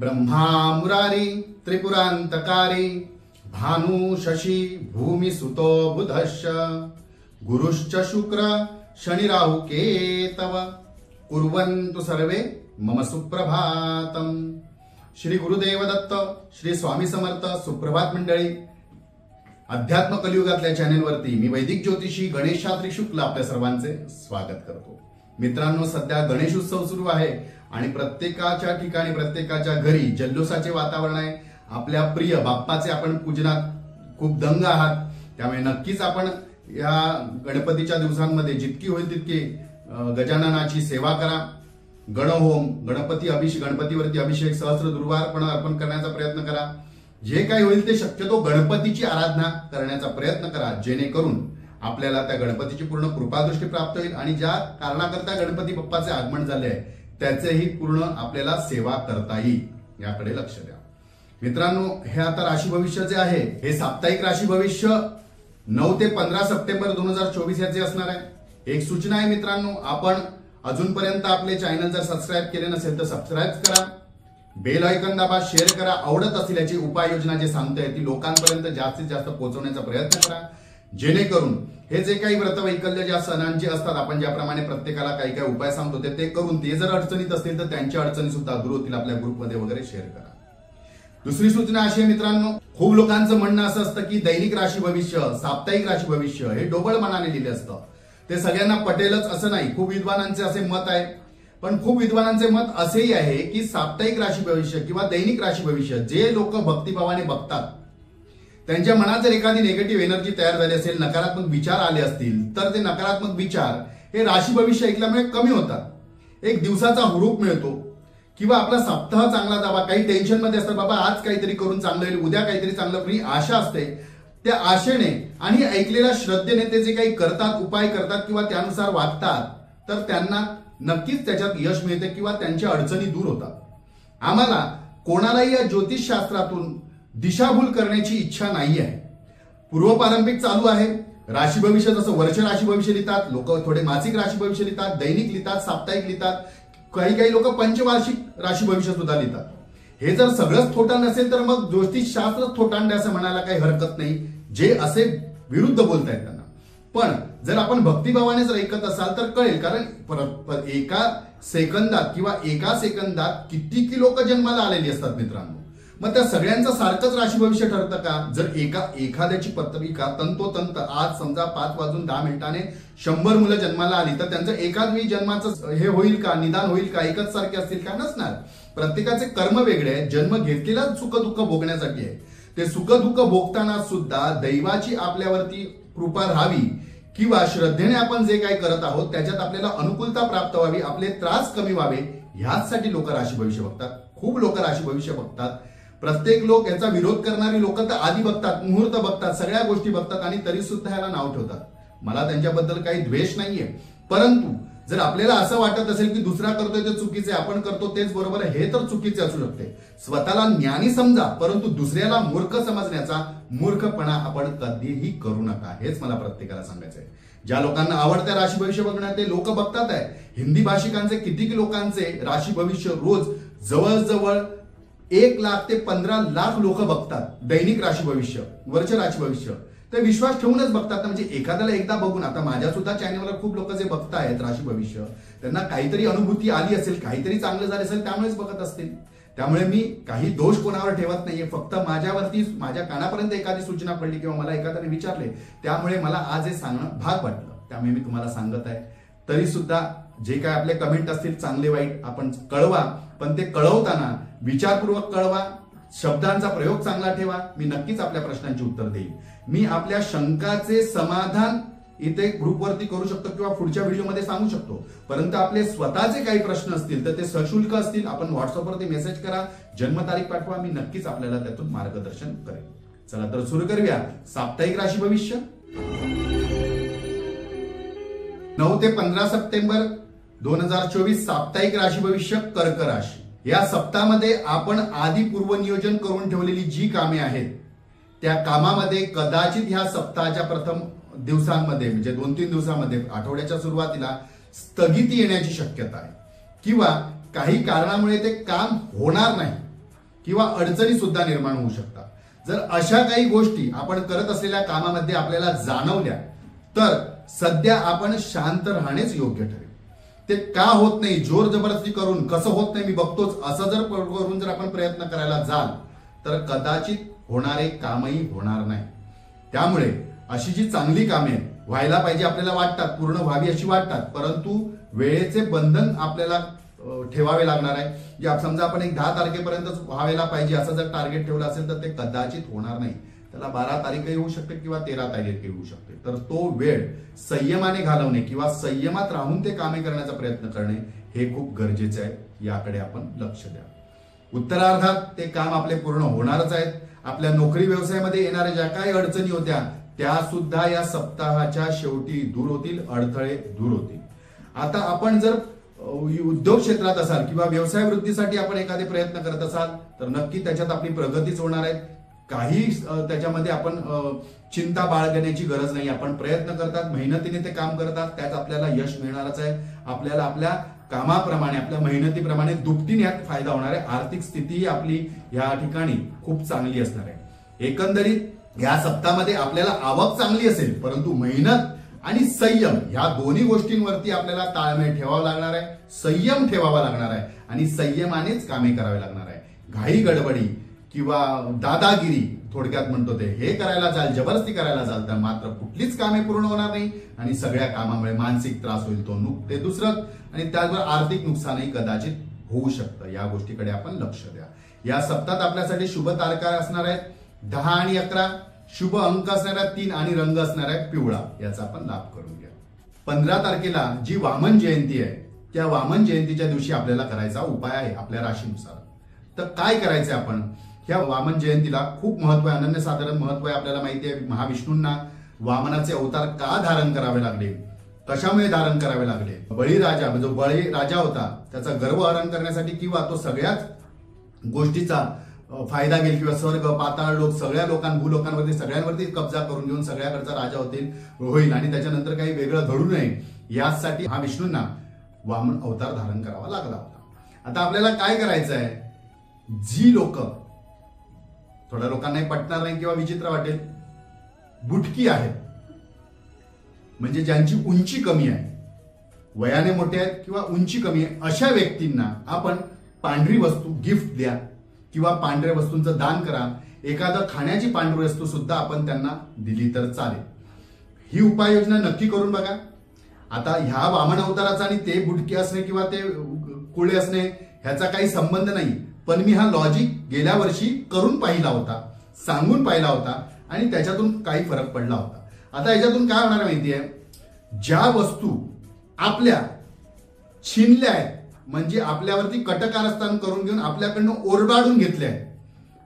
ब्रह्मा मुरारी त्रिपुरांतकारी भानु शशी भूमी सुतो बुधश्च गुरुश्च शुक्र शनि राहु केतव कुर्वन्तु सर्वे मम सुप्रभातम। श्री गुरुदेव दत्त, श्री स्वामी समर्थ। सुप्रभात मंडळी, अध्यात्म कलियुगातल्या चॅनेलवरती मी वैदिक ज्योतिषी गणेश शास्त्री शुक्ल आपल्या सर्वांचे स्वागत करतो। मित्रांनो, सध्या गणेश उत्सव सुरू आहे आणि प्रत्येकाच्या ठिकाणी प्रत्येकाच्या घरी जल्लोषाचे वातावरण आहे। आपल्या प्रिय बाप्पाचे आपण पूजनात खूप दंग आहात, त्यामुळे नक्कीच आपण या गणपतीच्या दिवसांमध्ये जितकी होईल तितकी गजाननाची सेवा करा। गणहोम, गणपतीवरती अभिषेक, सहस्र दुर्वार्पण अर्पण करण्याचा प्रयत्न करा। जे काही होईल ते शक्यतो गणपतीची आराधना करण्याचा प्रयत्न करा, जेणेकरून आपल्याला त्या गणपतीची पूर्ण कृपादृष्टी प्राप्त होईल आणि ज्या कारणाकरता गणपती बाप्पाचे आगमन झाले आहे त्याचेही पूर्ण आपल्याला सेवा करता येईल, याकडे लक्ष द्या। मित्रांनो, हे आता राशी भविष्य जे आहे हे साप्ताहिक राशी भविष्य 9 ते 15 सप्टेंबर 2024 याचे असणार आहे। एक सूचना आहे मित्रांनो, आपण अजूनपर्यंत आपले चॅनल जर सबस्क्राईब केले नसेल तर सबस्क्राईब करा, बेल आयकॉन दाबा, शेअर करा। आवडत असल्याची उपाययोजना जे सांगतोय ती लोकांपर्यंत जास्तीत जास्त पोहोचवण्याचा प्रयत्न करा, जेणेकरून हे जे काही व्रत वैकल्य ज्या सणांचे असतात, आपण ज्याप्रमाणे प्रत्येकाला काही काही उपाय सांगतो ते करून ते जर अडचणीत असतील तर त्यांच्या अडचणी सुद्धा दूर होतील। आपल्या ग्रुपमध्ये वगैरे शेअर करा। दुसरी सूचना अशी आहे मित्रांनो, खूप लोकांचं म्हणणं असं असतं की दैनिक राशी भविष्य, साप्ताहिक राशी भविष्य हे डोबळ मनाने लिहिले असतं, ते सगळ्यांना पटेलच असं नाही। खूप विद्वानांचे असे मत आहे, पण खूप विद्वानांचे मत असेही आहे की साप्ताहिक राशी भविष्य किंवा दैनिक राशी भविष्य जे लोक भक्तिभावाने बघतात, त्यांच्या मनात जर एखादी निगेटिव्ह एनर्जी तयार झाली असेल, नकारात्मक विचार आले असतील, तर ते नकारात्मक विचार हे राशी भविष्य ऐकल्यामुळे कमी होतात। एक दिवसाचा हुरूप मिळतो किंवा आपला सप्ताह चांगला जावा। काही टेन्शन मध्ये असतात, बाबा आज काहीतरी करून चांगलं होईल, उद्या काहीतरी चांगलं होईल, आशा असते। त्या आशेने आणि ऐकलेल्या श्रद्धेने ते जे काही करतात, उपाय करतात किंवा त्यानुसार वागतात, तर त्यांना नक्कीच त्याच्यात यश मिळते किंवा त्यांच्या अडचणी दूर होतात। आम्हाला कोणालाही या ज्योतिष शास्त्रातून दिशाभूल करण्याची इच्छा नाही आहे। पूर्वपारंपरिक चालू आहे राशी भविष्य, जसं वर्ष राशी भविष्य लिहितात लोक, थोडे मासिक राशी भविष्य लिहितात, दैनिक लिहितात, साप्ताहिक लिहितात, काही लोक पंचवार्षिक राशी भविष्य सुद्धा लिहितात। हे जर सगळंच थोटांड असेल तर मग ज्योतिष शास्त्र थोटांड असं म्हणायला काही हरकत नाही, जे असे विरुद्ध बोलतायत त्यांना। पण जर आपण भक्तिभावाने जर ऐकत असाल तर कळेल, कारण एका सेकंदात किती लोक जन्माला आलेली असतात मित्रांनो। मग त्या सगळ्यांचं सारखंच राशी भविष्य ठरतं का? जर एखाद्याची पत्रिका तंतोतंत आज समजा 5:10 100 मुलं जन्माला आली तर त्यांचं एकाच वेळी जन्माचं हे होईल का, निदान होईल का, एकच सारखे असतील का? नसणार। प्रत्येकाचे कर्म वेगळे आहेत, जन्म घेतलेला सुखदुःख भोगण्यासाठी आहे। ते सुखदुःख भोगताना सुद्धा दैवाची आपल्यावरती कृपा राहावी किंवा श्रद्धेने आपण जे काही करत आहोत त्याच्यात आपल्याला अनुकूलता प्राप्त व्हावी, आपले त्रास कमी व्हावे, ह्याचसाठी लोक राशी भविष्य बघतात। खूप लोक राशी भविष्य बघतात। प्रत्येक लोक याचा विरोध करणारी लोक तर आधी बघतात, मुहूर्त बघतात, सगळ्या गोष्टी बघतात आणि तरी सुद्धा याला नाव ठेवतात। मला त्यांच्याबद्दल काही द्वेष नाहीये, परंतु जर आपल्याला असं वाटत असेल की दुसरा करतोय ते चुकीचे, आपण करतो तेच बरोबर आहे, हे तर चुकीचे असू शकते। स्वतःला ज्ञानी समजा, परंतु दुसऱ्याला मूर्ख समजण्याचा मूर्खपणा आपण कधीही करू नका, हेच मला प्रत्येकाला सांगायचं आहे। ज्या लोकांना आवडत्या राशी भविष्य बघण्यात ते लोक बघतात आहे। हिंदी भाषिकांचे किती लोकांचे राशी भविष्य रोज जवळजवळ 1 लाख ते 15 लाख लोक बघतात, दैनिक राशी भविष्य, वर्ष राशी भविष्य। ते विश्वास ठेवूनच बघतात, म्हणजे एखाद्याला एकदा बघून, आता माझ्या सुद्धा चॅनलवर खूप लोक जे बघतायत राशी भविष्य, त्यांना काहीतरी अनुभूती आली असेल, काहीतरी चांगलं झालं असेल, त्यामुळेच बघत असतील। त्यामुळे मी काही दोष कोणावर ठेवत नाहीये, फक्त माझ्यावरती माझ्या कानापर्यंत एखादी सूचना पडली किंवा मला एखाद्याने विचारले, त्यामुळे मला आज हे सांगणं भाग वाटलं, त्यामुळे मी तुम्हाला सांगत आहे। तरी सुद्धा जे काय आपले कमेंट असतील चांगले वाईट आपण कळवा, पण ते कळवताना विचारपूर्वक कळवा, शब्दांचा प्रयोग चांगला ठेवा। मी नक्कीच आपल्या प्रश्नांची उत्तर देईन। मी आपल्या शंकाचे समाधान इथे ग्रुपवरती करू शकतो किंवा पुढच्या व्हिडिओमध्ये सांगू शकतो, परंतु आपले स्वतःचे काही प्रश्न असतील तर ते सशुल्क असतील, आपण व्हॉट्सअपवरती मेसेज करा, जन्मतारीख पाठवा, मी नक्कीच आपल्याला त्यातून मार्गदर्शन करेन। चला तर सुरू करूया साप्ताहिक राशी भविष्य 9 ते 15 सप्टेंबर 2024 साप्ताहिक राशी भविष्य कर्क राशी। या सप्ताहामध्ये आपण आधी पूर्वनियोजन करून ठेवलेली जी कामे आहेत त्या कामामध्ये कदाचित ह्या सप्ताहाच्या प्रथम दिवसांमध्ये म्हणजे 2-3 दिवसांमध्ये आठवड्याच्या सुरुवातीला स्थगिती येण्याची शक्यता आहे किंवा काही कारणामुळे ते काम होणार नाही किंवा अडचणी सुद्धा निर्माण होऊ शकतात। जर अशा काही गोष्टी आपण करत असलेल्या कामामध्ये आपल्याला जाणवल्या तर सध्या आपण शांत राहणेच योग्य ठरेल। ते का होत नाही, जोर जबरदस्ती करून कसं होत नाही मी बघतोच असं जर करून जर आपण प्रयत्न करायला जाल तर कदाचित होणारे कामही होणार नाही। त्यामुळे अशी जी चांगली कामे व्हायला पाहिजे आपल्याला वाटतात, पूर्ण व्हावी अशी वाटतात, परंतु वेळेचे बंधन आपल्याला ठेवावे लागणार आहे। समजा आपण एक 10 तारखेपर्यंतच व्हायला पाहिजे असं जर टार्गेट ठेवलं असेल तर ते कदाचित होणार नाही, त्याला 12 तारीखही होऊ शकते किंवा 13 तारीखही होऊ शकते। तर तो वेळ संयमाने घालवणे किंवा संयमात राहून ते कामे करण्याचा प्रयत्न करणे हे खूप गरजेचे आहे। याकडे आपण लक्ष द्या। उत्तरार्धात ते काम आपले पूर्ण होणारच आहेत। आपल्या नोकरी व्यवसायामध्ये येणाऱ्या ज्या काही अडचणी होत्या त्या सुद्धा या सप्ताहाच्या शेवटी दूर होतील, अडथळे दूर होतील। आता आपण जर उद्योग क्षेत्रात असाल किंवा व्यवसाय वृद्धीसाठी आपण एखादे प्रयत्न करत असाल तर नक्की त्याच्यात आपली प्रगतीच होणार आहे। काही त्याच्यामध्ये आपण चिंता बाळगण्याची गरज नाही। आपण प्रयत्न करतात, मेहनतीने ते काम करतात, त्यात आपल्याला यश मिळणारच आहे। आपल्याला आपल्या कामाप्रमाणे, आपल्या मेहनतीप्रमाणे दुपटीने यात फायदा होणार आहे। आर्थिक स्थिती आपली या ठिकाणी खूप चांगली असणार आहे। एकंदरीत या सप्ताहामध्ये आपल्याला आवक चांगली असेल, परंतु मेहनत आणि संयम या दोन्ही गोष्टींवरती आपल्याला ताळमेळ ठेवावा लागणार आहे, संयम ठेवावा लागणार आहे आणि संयमानेच कामे करावी लागणार आहे। घाई गडबडी किंवा दादागिरी थोडक्यात म्हणतो ते हे करायला जाल, जबरदस्ती करायला जाल तर मात्र कुठलीच कामे पूर्ण होणार नाही आणि सगळ्या कामामुळे मानसिक त्रास होईल, ते दुसरं, आणि त्याचबरोबर आर्थिक नुकसानही कदाचित होऊ शकतं। या गोष्टीकडे आपण लक्ष द्या। या सप्ताहात आपल्यासाठी शुभ तारखा असणार आहेत 10 आणि 11, शुभ अंक असणार आहे 3 आणि रंग असणार आहे पिवळा। याचा आपण लाभ करून घ्या। 15 तारखेला जी वामन जयंती आहे त्या वामन जयंतीच्या दिवशी आपल्याला करायचा उपाय आहे आपल्या राशीनुसार। तर काय करायचं आपण, ह्या वामन जयंतीला खूप महत्व आहे, अनन्यसाधारण महत्व आहे। आपल्याला माहिती आहे महाविष्णूंना वामनाचे अवतार का धारण करावे लागले, कशामुळे धारण करावे लागले। बळीराजा जो बळी राजा होता त्याचा गर्व हरण करण्यासाठी किंवा तो सगळ्याच गोष्टीचा फायदा घेईल किंवा स्वर्ग पाताळ लोक सगळ्या भूलोकांवरती सगळ्यांवरती कब्जा करून घेऊन सगळ्याकडचा राजा होईल आणि त्याच्यानंतर काही वेगळं घडू नये यासाठी हा विष्णूंना वामन अवतार धारण करावा लागला होता। आता आपल्याला काय करायचं आहे, जी लोक थोड्या लोकांनाही पटणार नाही किंवा विचित्र वाटेल, बुटकी आहेत म्हणजे ज्यांची उंची कमी आहे, वयाने मोठे आहेत किंवा उंची कमी आहे, अशा व्यक्तींना आपण पांढरी वस्तू गिफ्ट द्या किंवा पांढऱ्या वस्तूंचं दान करा। एखादं खाण्याची पांढरी वस्तू सुद्धा आपण त्यांना दिली तर चालेल। ही उपाययोजना नक्की करून बघा। आता ह्या वामन अवताराचा आणि ते बुटके असणे किंवा ते कुळे असणे ह्याचा काही संबंध नाही, पण मी हा लॉजिक गेल्या वर्षी करून पाहिला होता, सांगून पाहिला होता आणि त्याच्यातून काही फरक पडला होता। आता याच्यातून काय होणार माहितीये, ज्या वस्तू आपल्या छिनल्या आहेत म्हणजे आपल्यावरती कटकारस्थान करून घेऊन आपल्याकडनं ओरबाडून घेतल्या आहेत,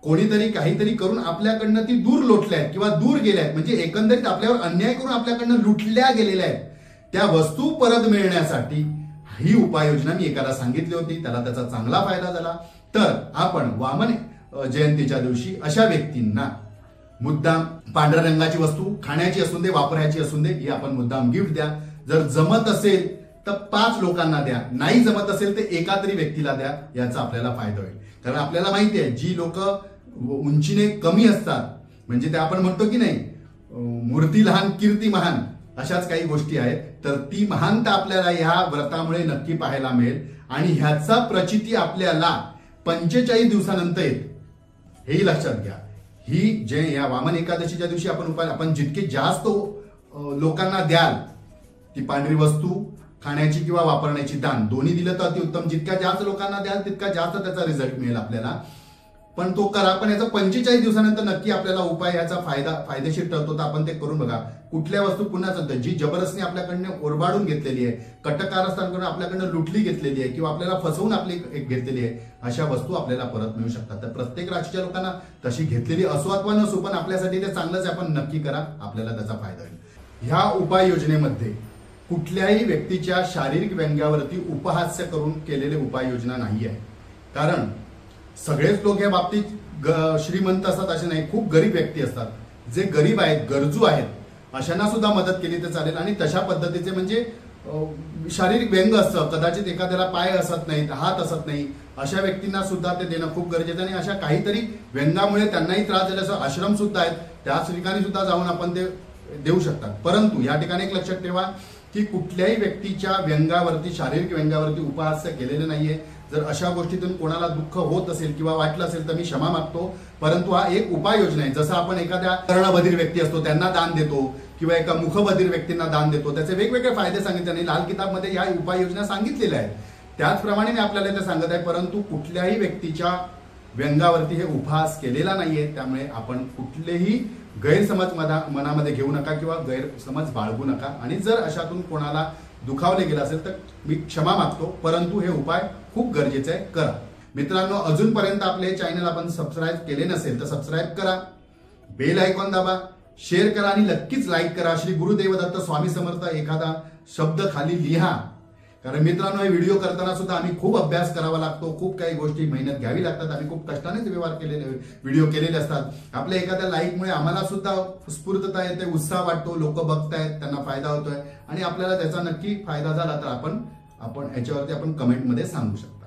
कोणीतरी काहीतरी करून आपल्याकडनं ती दूर लोटल्या आहेत किंवा दूर गेल्या आहेत, म्हणजे एकंदरीत आपल्यावर अन्याय करून आपल्याकडनं लुटल्या गेलेल्या आहेत, त्या वस्तू परत मिळण्यासाठी ही उपाययोजना मी एकाला सांगितली होती, त्याला त्याचा चांगला फायदा झाला। तर आपण वामन जयंतीच्या दिवशी अशा व्यक्तींना मुद्दाम पांढऱ्या रंगाची वस्तू खाण्याची असून दे वापरायची असून दे ही आपण मुद्दाम गिफ्ट द्या। जर जमत असेल तर 5 लोकांना द्या, नाही जमत असेल तर एका तरी व्यक्तीला द्या, याचा आपल्याला फायदा होईल। कारण आपल्याला माहिती आहे जी लोक उंचीने कमी असतात म्हणजे ते आपण म्हणतो की नाही मूर्ती लहान कीर्ती महान, अशाच काही गोष्टी आहेत, तर ती महानता आपल्याला ह्या व्रतामुळे नक्की पाहायला मिळेल आणि ह्याचा प्रचिती आपल्याला 45 दिवसानंतर येते, हेही लक्षात घ्या। ही जे या वामन एकादशीच्या दिवशी आपण जितके जास्त लोकांना द्याल ती पांढरी वस्तू खाण्याची किंवा वापरण्याची दान दोन्ही दिलं तर अतिउत्तम। जितक्या जास्त लोकांना द्याल तितका जास्त त्याचा रिझल्ट मिळेल आपल्याला, पण तो करा। पण याचा 45 दिवसानंतर नक्की आपल्याला उपाय याचा फायदेशीर ठरतो, तर आपण ते करून बघा। कुठल्या वस्तू पुन्हा सध्या जी जबरदस्ती आपल्याकडनं ओरबाडून घेतलेली आहे, कटकारस्थान करून आपल्याकडनं लुटली घेतलेली आहे किंवा आपल्याला फसवून आपली घेतलेली आहे, अशा वस्तू आपल्याला परत मिळू शकतात। तर प्रत्येक राशीच्या लोकांना तशी घेतलेली असो अथवा नसो, पण आपल्यासाठी ते चांगलंच आपण नक्की करा, आपल्याला त्याचा फायदा होईल। ह्या उपाययोजनेमध्ये कुठल्याही व्यक्तीच्या शारीरिक व्यंग्यावरती उपहास्य करून केलेले उपाययोजना नाही आहे, कारण सगळेच लोक या बाबतीत श्रीमंत असतात असे नाही, खूप गरीब व्यक्ती असतात, जे गरीब आहेत गरजू आहेत अशांना सुद्धा मदत केली तर चालेल। आणि तशा पद्धतीचे म्हणजे शारीरिक व्यंग असतं, कदाचित एखाद्याला पाय असत नाहीत, हात असत नाही, अशा व्यक्तींना सुद्धा ते देणं खूप गरजेचं आहे. आणि अशा काहीतरी व्यंगामुळे त्यांनाही त्रास झाल्याचं आश्रम सुद्धा आहेत, त्याच ठिकाणी सुद्धा जाऊन आपण ते देऊ शकतात. परंतु या ठिकाणी एक लक्षात ठेवा की कुठल्याही व्यक्तीच्या व्यंगावरती, शारीरिक व्यंगावरती उपहास्य केलेले नाहीये. जर अशा गोष्टीतून कोणाला दुःख होत असेल किंवा वाटलं असेल तर मी क्षमा मागतो. परंतु हा एक उपाययोजना आहे. जसं आपण एखाद्या कर्णबधीर व्यक्ती असतो त्यांना दान देतो किंवा एका मुखबधीर व्यक्तींना दान देतो, त्याचे वेगवेगळे फायदे सांगितले आणि लाल किताबमध्ये ह्या उपाययोजना सांगितलेल्या आहेत. त्याचप्रमाणे मी आपल्याला ते सांगत आहे. परंतु कुठल्याही व्यक्तीच्या व्यंगावरती हे उपहास केलेला नाहीये. त्यामुळे आपण कुठलेही गैरसमज मनामध्ये घेऊ नका किंवा गैरसमज बाळगू नका. आणि जर अशातून कोणाला दुखावले गेलं असेल तर मी क्षमा मागतो. परंतु हे उपाय खूप गरजेचे आहे, करा. मित्रांनो, अजूनपर्यंत आपले चॅनल आपण सबस्क्राईब केले नसेल तर सबस्क्राईब करा, बेल आयकॉन दाबा, शेअर करा आणि नक्कीच लाईक करा. श्री गुरुदेव दत्त स्वामी समर्थ एखादा शब्द खाली लिहा. कारण मित्रांनो, हे व्हिडिओ करताना सुद्धा आम्ही खूप अभ्यास करावा लागतो, खूप काही गोष्टी मेहनत घ्यावी लागतात. आम्ही खूप कष्टानेच व्हिडिओ केलेले असतात. आपल्या एखाद्या लाईकमुळे आम्हाला सुद्धा स्फूर्तता येते, उत्साह वाटतो, लोक बघतायत, त्यांना फायदा होतोय आणि आपल्याला त्याचा नक्की फायदा झाला तर आपण याच्यावरती आपण कमेंटमध्ये सांगू शकता.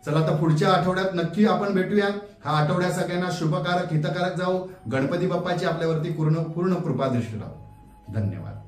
चला तर पुढच्या आठवड्यात नक्की आपण भेटूया. हा आठवड्यात सगळ्यांना शुभकारक, हितकारक जाऊ. गणपती बाप्पाची आपल्यावरती पूर्ण कृपा दृष्टी राहू. धन्यवाद.